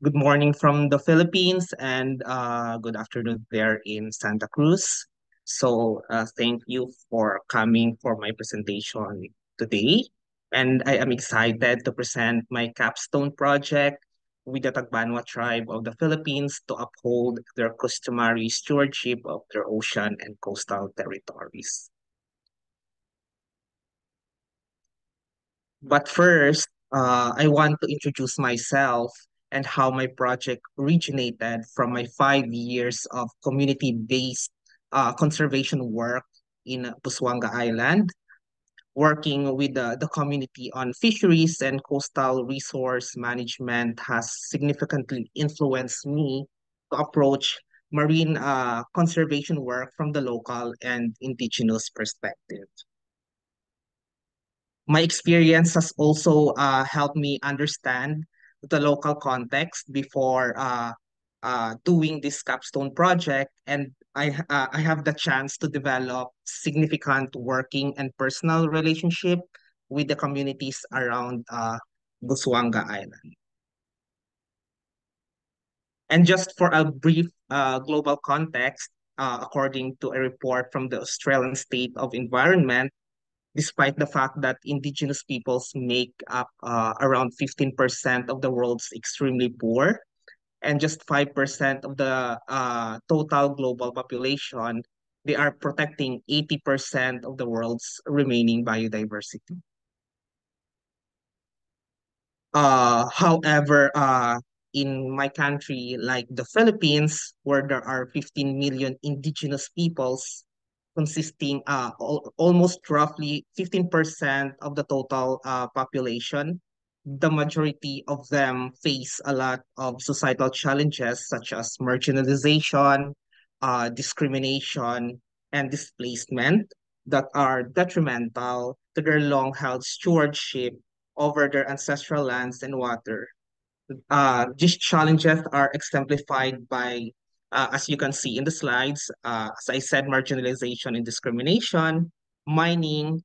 Good morning from the Philippines and good afternoon there in Santa Cruz. Thank you for coming for my presentation today. And I am excited to present my capstone project with the Tagbanwa tribe of the Philippines to uphold their customary stewardship of their ocean and coastal territories. But first, I want to introduce myself and how my project originated from my 5 years of community-based conservation work in Busuanga Island, working with the community on fisheries and coastal resource management has significantly influenced me to approach marine conservation work from the local and indigenous perspective. My experience has also helped me understand the local context before doing this capstone project, and I have the chance to develop significant working and personal relationship with the communities around Busuanga Island. And just for a brief global context, according to a report from the Australian State of Environment, despite the fact that indigenous peoples make up around 15% of the world's extremely poor and just 5% of the total global population, they are protecting 80% of the world's remaining biodiversity. However, in my country, like the Philippines, where there are 15 million indigenous peoples, consisting almost roughly 15% of the total population. The majority of them face a lot of societal challenges such as marginalization, discrimination, and displacement that are detrimental to their long-held stewardship over their ancestral lands and water. These challenges are exemplified by, as you can see in the slides, as I said, marginalization and discrimination, mining,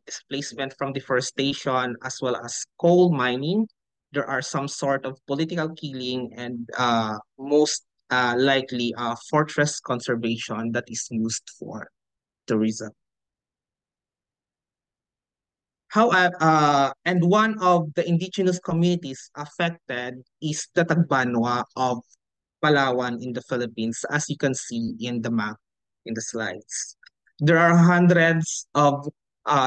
displacement from deforestation, as well as coal mining. There are some sort of political killing and most likely fortress conservation that is used for tourism. However, and one of the indigenous communities affected is the Tagbanwa of Palawan in the Philippines, as you can see in the map in the slides. There are hundreds of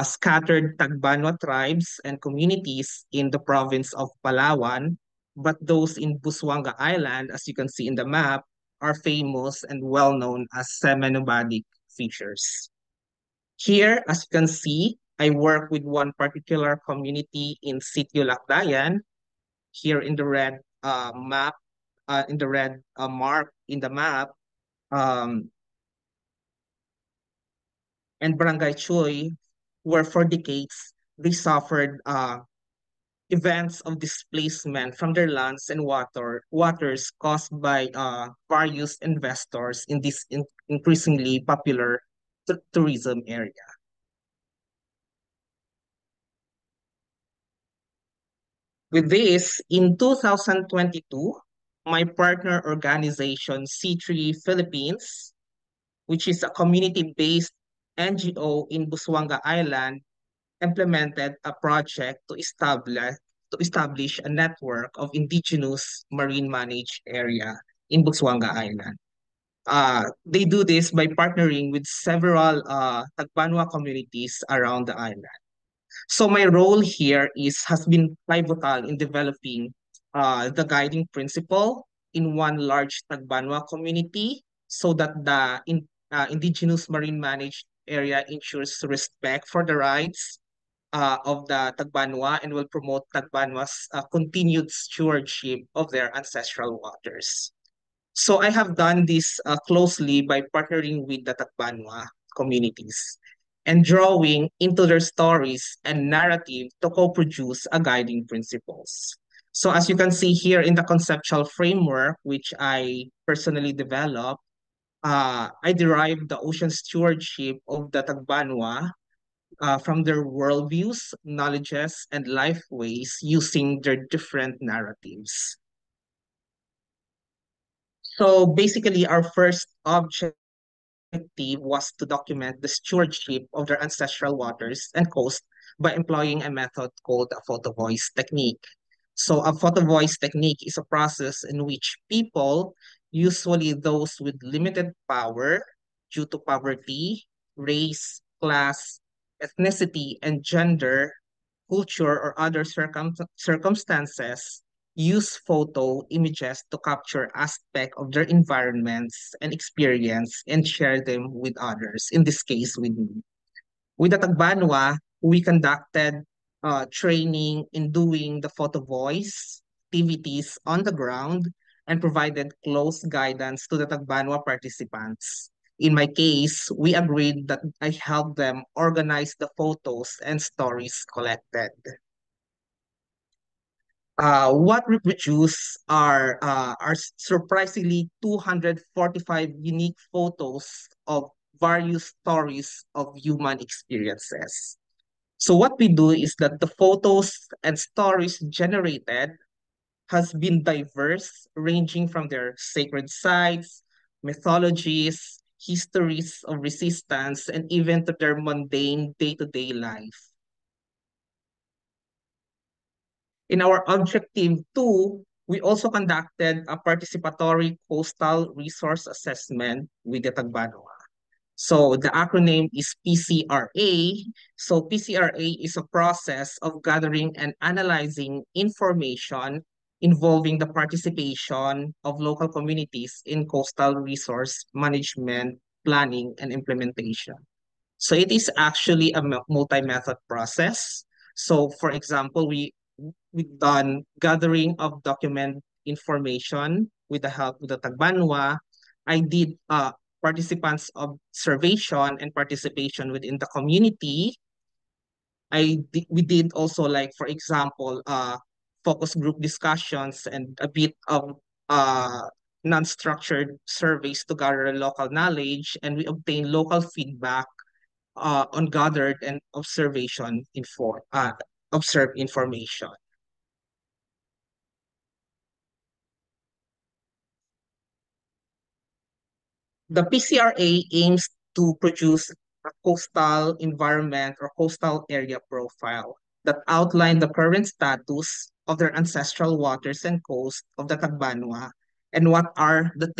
scattered Tagbanwa tribes and communities in the province of Palawan, but those in Busuanga Island, as you can see in the map, are famous and well known as semi-nomadic fishers. Here, as you can see, I work with one particular community in Sitio Lakdayan, here in the red map, in the red mark in the map, um, and Barangay Chuy, where for decades they suffered events of displacement from their lands and waters caused by various investors in this increasingly popular tourism area. With this, in 2022, my partner organization, C3 Philippines, which is a community-based NGO in Busuanga Island, implemented a project to establish a network of indigenous marine managed area in Busuanga Island. They do this by partnering with several Tagbanwa communities around the island. So my role here is has been pivotal in developing the guiding principle in one large Tagbanwa community so that the indigenous marine managed area ensures respect for the rights of the Tagbanwa and will promote Tagbanwa's continued stewardship of their ancestral waters. So I have done this closely by partnering with the Tagbanwa communities and drawing into their stories and narrative to co-produce a guiding principles. So as you can see here in the conceptual framework, which I personally developed, I derived the ocean stewardship of the Tagbanwa from their worldviews, knowledges, and life ways using their different narratives. So basically, our first objective was to document the stewardship of their ancestral waters and coast by employing a method called a photo voice technique. So a photo voice technique is a process in which people, usually those with limited power due to poverty, race, class, ethnicity, and gender, culture, or other circumstances, use photo images to capture aspect of their environments and experience and share them with others, in this case with me. With the Tagbanwa, we conducted training in doing the photo voice activities on the ground and provided close guidance to the Tagbanwa participants. In my case, we agreed that I helped them organize the photos and stories collected. What we produce are surprisingly 245 unique photos of various stories of human experiences. So what we do is that the photos and stories generated has been diverse, ranging from their sacred sites, mythologies, histories of resistance, and even to their mundane day-to-day life. In our objective two, we also conducted a participatory coastal resource assessment with the Tagbanwa. So the acronym is PCRA. So PCRA is a process of gathering and analyzing information involving the participation of local communities in coastal resource management, planning, and implementation. So it is actually a multi-method process. So for example, we've done gathering of document information with the help of the Tagbanwa. I did participants observation and participation within the community. We did also, like for example, focus group discussions and a bit of non-structured surveys to gather local knowledge, and we obtain local feedback on gathered and observed information. The PCRA aims to produce a coastal environment or coastal area profile that outline the current status of their ancestral waters and coast of the Tagbanwa and what are the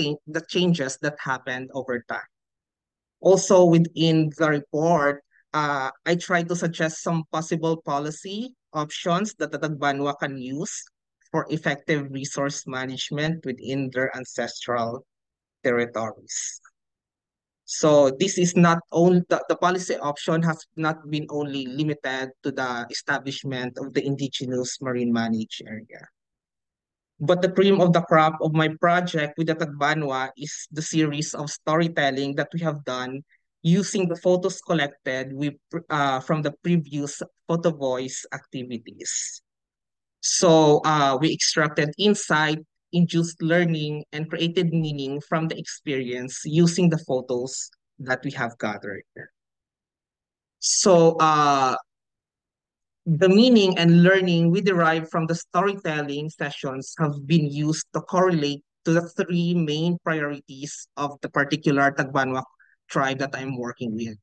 changes that happened over time. Also within the report, I try to suggest some possible policy options that the Tagbanwa can use for effective resource management within their ancestral territories. So this is not only the policy option has not been only limited to the establishment of the indigenous marine managed area. But the cream of the crop of my project with the Tagbanwa is the series of storytelling that we have done using the photos collected from the previous photo voice activities. So we extracted insight, induced learning, and created meaning from the experience using the photos that we have gathered. So the meaning and learning we derive from the storytelling sessions have been used to correlate to the three main priorities of the particular Tagbanwa tribe that I'm working with.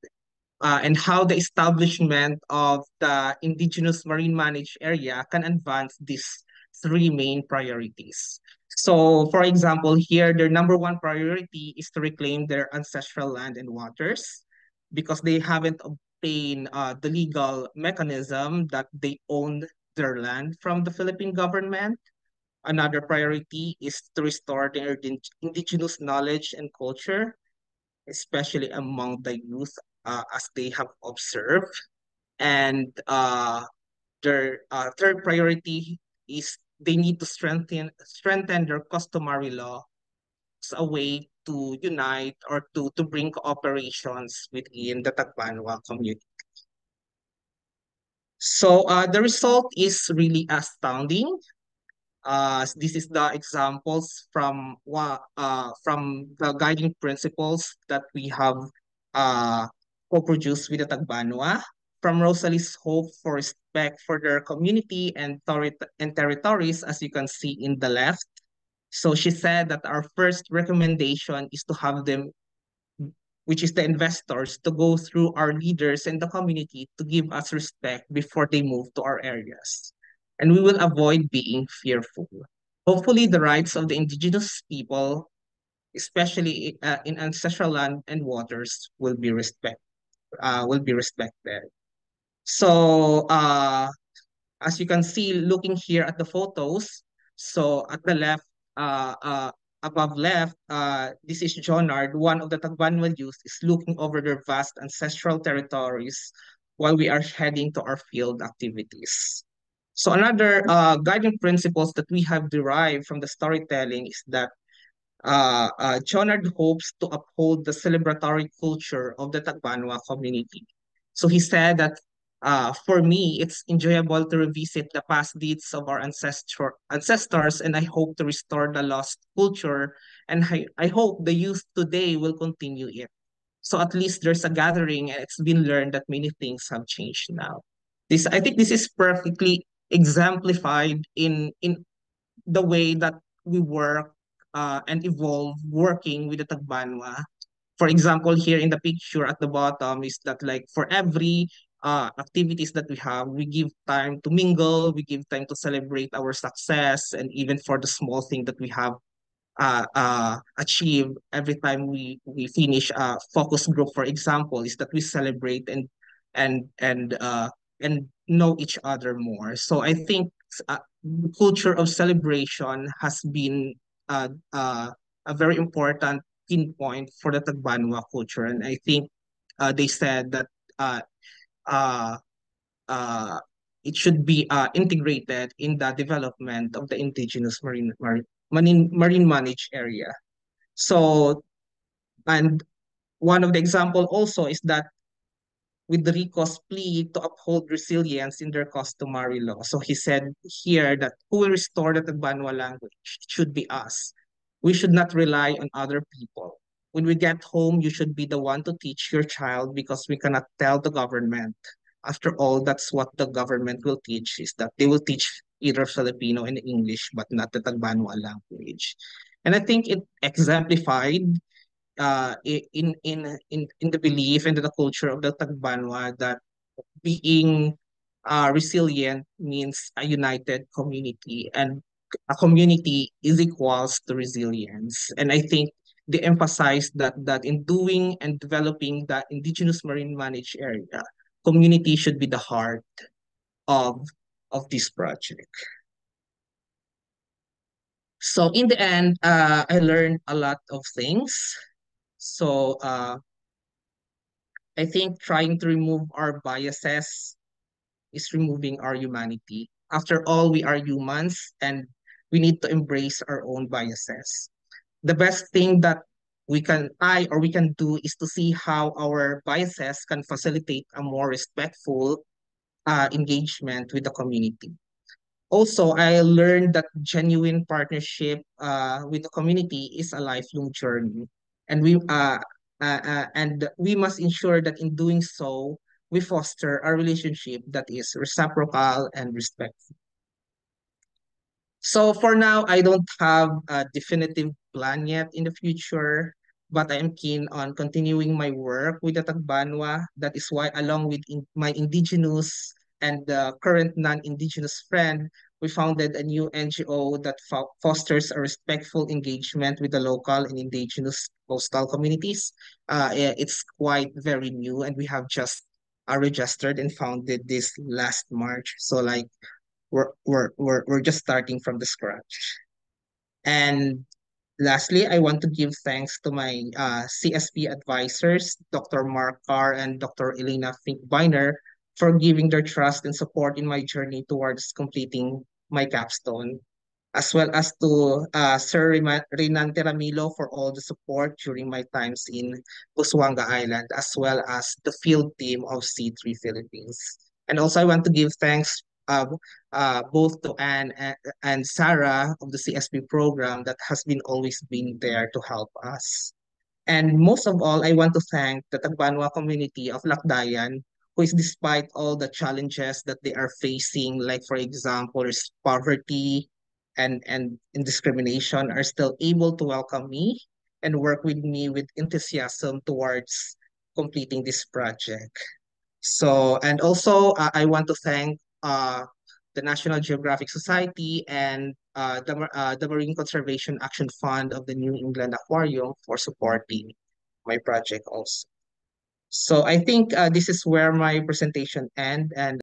And how the establishment of the indigenous marine managed area can advance these three main priorities. So, for example, here, their number one priority is to reclaim their ancestral land and waters because they haven't obtained the legal mechanism that they own their land from the Philippine government. Another priority is to restore their indigenous knowledge and culture, especially among the youth, as they have observed. And their third priority is they need to strengthen their customary law as a way to unite or to bring cooperations within the Tagbanwa community. So the result is really astounding. This is the examples from the guiding principles that we have co-produced with the Tagbanwa. From Rosalie's hope for respect for their community and territories, as you can see in the left, So she said that our first recommendation is to have them, which is the investors, to go through our leaders and the community to give us respect before they move to our areas. And we will avoid being fearful. Hopefully, the rights of the indigenous people, especially in ancestral land and waters, will be respected. So, as you can see, looking here at the photos, so at the left, uh, uh, above left, this is Jonard. One of the Tagbanwa youth is looking over their vast ancestral territories while we are heading to our field activities. So another guiding principles that we have derived from the storytelling is that Jonard hopes to uphold the celebratory culture of the Tagbanwa community. So he said that for me, it's enjoyable to revisit the past deeds of our ancestors, and I hope to restore the lost culture, and I hope the youth today will continue it. So at least there's a gathering, and it's been learned that many things have changed now. I think this is perfectly exemplified in the way that we work and evolve working with the Tagbanwa. For example, here in the picture at the bottom is that like for every activities that we have, we give time to mingle, we give time to celebrate our success, and even for the small thing that we have achieve every time we finish a focus group, for example, is that we celebrate and and uh and know each other more. So I think the culture of celebration has been a very important pinpoint for the Tagbanwa culture, and I think they said that uh uh uh it should be integrated in the development of the indigenous marine managed area. So, and one of the example also is that with Rico's plea to uphold resilience in their customary law. So he said here that who will restore the Tagbanwa language? It should be us. We should not rely on other people. When we get home, you should be the one to teach your child because we cannot tell the government. After all, that's what the government will teach, is that they will teach either Filipino and English, but not the Tagbanwa language. And I think it exemplified in the belief and the culture of the Tagbanwa that being resilient means a united community, and a community is equals to resilience. And I think they emphasize that in doing and developing the indigenous marine managed area, community should be the heart of of this project. So in the end, I learned a lot of things. So I think trying to remove our biases is removing our humanity. After all, we are humans and we need to embrace our own biases. The best thing that we can do is to see how our biases can facilitate a more respectful engagement with the community. Also, I learned that genuine partnership with the community is a lifelong journey, and we must ensure that in doing so, we foster a relationship that is reciprocal and respectful. So for now, I don't have a definitive plan yet in the future, but I am keen on continuing my work with the Tagbanwa. That is why, along with my indigenous and the current non-indigenous friend, we founded a new NGO that fosters a respectful engagement with the local and indigenous coastal communities. It's quite very new, and we have just registered and founded this last March. So like we're just starting from the scratch. And lastly, I want to give thanks to my CSP advisors, Dr. Mark Carr and Dr. Elena Finkbeiner, for giving their trust and support in my journey towards completing my capstone, as well as to Renante Ramilo for all the support during my times in Busuanga Island, as well as the field team of C3 Philippines. And also, I want to give thanks both to Anne and Sarah of the CSP program that has been always been there to help us. And most of all, I want to thank the Tagbanwa community of Lakdayan, who is despite all the challenges that they are facing, like for example, is poverty and indiscrimination are still able to welcome me and work with me with enthusiasm towards completing this project. So, and also I want to thank the National Geographic Society and the Marine Conservation Action Fund of the New England Aquarium for supporting my project also. So I think this is where my presentation end, and